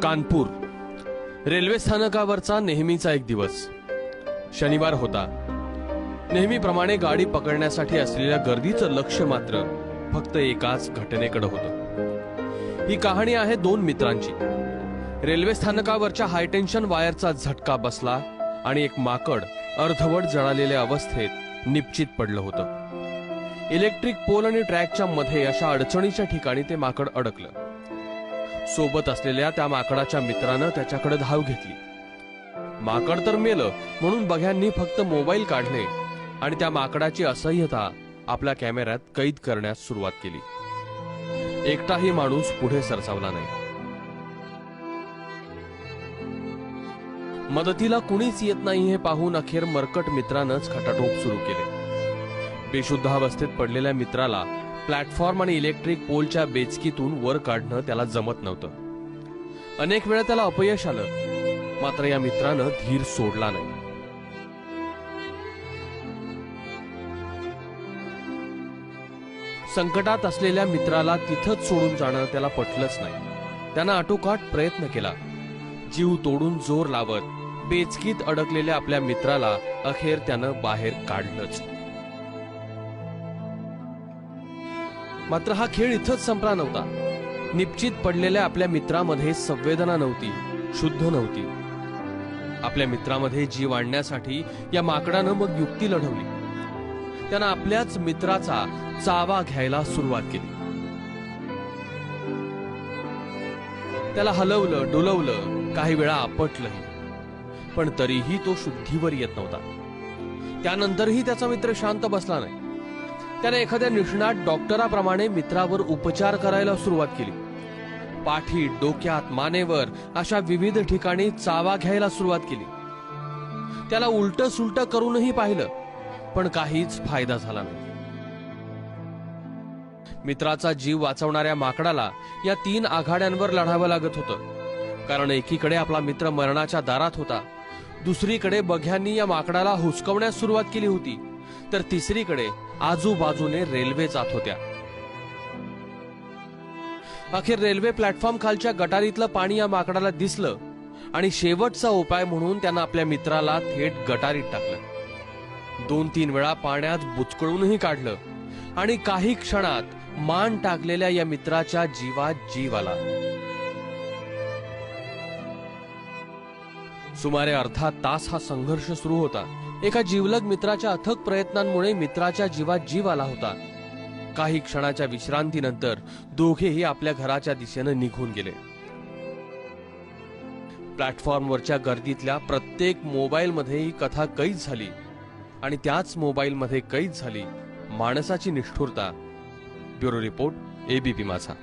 Kanpur railway स्थानकावरचा नेहमीचा एक दिवस शनिवार होता। नेहमीप्रमाणे गाडी पकडण्यासाठी असलेल्या गर्दीचं लक्ष मात्र फक्त एकाच घटनेकडे होतं। ही कहाणी आहे दोन मित्रांची। रेल्वे स्थानकावरच्या हायटेन्शन वायरचा झटका बसला आणि एक माकड अर्धवट जळालेल्या अवस्थेत निपचित पडलं होतं। इलेक्ट्रिक पोल आणि ट्रॅकच्या मध्ये अशा अडचणीच्या ठिकाणी ते माकड अडकलं। सोबत असलेल्या त्या माकडाच्या मित्रानं त्याच्याकडे धाव घेतली। माकड तर मेलं म्हणून बघ्यांनी फक्त मोबाईल काढले आणि त्या माकडाची असह्यता आपल्या कॅमेऱ्यात कैद करण्यास सुरुवात केली। एकटाही माणूस पुढे सरसावला नाही। मदतीला कुणीच येत नाही हे पाहून अखेर मरकट मित्रानंच खटाटोप सुरू केले। बेशुद्ध अवस्थेत पडलेल्या मित्राला प्लॅटफॉर्म आणि इलेक्ट्रिक पोलच्या बेचकीतून वर काढणं त्याला जमत नव्हतं। अनेक वेळा त्याला अपयश आलं, मात्र या मित्रानं धीर सोडला नाही। संकटात असलेल्या मित्राला तिथंच सोडून जाणं त्याला पटलंच नाही। त्यानं आटोकाट प्रयत्न केला। जीव तोडून जोर लावत बेचकीत अडकलेल्या आपल्या मित्राला अखेर त्यानं बाहेर काढलंच। मात्र हा खेळ इथंच संपला नव्हता। निपचित पडलेल्या आपल्या मित्रामध्ये संवेदना नव्हती, शुद्ध नव्हती। आपल्या मित्रामध्ये जीव आणण्यासाठी या माकडानं मग युक्ती लढवली। त्यानं आपल्याच मित्राचा चावा घ्यायला सुरुवात केली। त्याला हलवलं, डुलवलं, काही वेळा आपटलंही, पण तरीही तो शुद्धीवर येत नव्हता। त्यानंतरही त्याचा मित्र शांत बसला नाही। त्याने एखाद्या निष्णात डॉक्टराप्रमाणे मित्रावर उपचार करायला सुरुवात केली। पाठीत, डोक्यात, मानेवर अशा विविध ठिकाणी चावा घ्यायला सुरुवात केली। त्याला उलट सुलट करूनही पाहिलं, पण काहीच फायदा झाला नाही। मित्राचा जीव वाचवणाऱ्या माकडाला या 3 आघाड्यांवर लढावं लागत होतं। कारण एकीकडे आपला मित्र मरणाच्या दारात होता, दुसरीकडे बघ्यांनी या माकडाला हुसकवण्यास सुरुवात केली होती, तर तिसरीकडे आजूबाजूने रेल्वे जात होत्या। अखेर रेल्वे प्लॅटफॉर्म खालच्या गटारीतलं पाणी या माकडाला दिसलं आणि शेवटचा उपाय म्हणून त्यानं आपल्या मित्राला थेट गटारीत टाकलं। 2-3 वेळा पाण्यात बुचकळूनही काढलं आणि काही क्षणात मान टाकलेल्या या मित्राच्या जीवात जीव आला। सुमारे अर्धा तास हा संघर्ष सुरू होता। एका जीवलग मित्राच्या अथक प्रयत्नांमुळे मित्राच्या जीवात जीव आला होता। काही क्षणाच्या विश्रांतीनंतर दोघेही आपल्या घराच्या दिशेने निघून गेले। प्लॅटफॉर्मवरच्या गर्दीतल्या प्रत्येक मोबाईलमध्ये ही कथा कैद झाली आणि त्याच मोबाईलमध्ये कैद झाली माणसाची निष्ठुरता। ब्युरो रिपोर्ट, ABP माझा।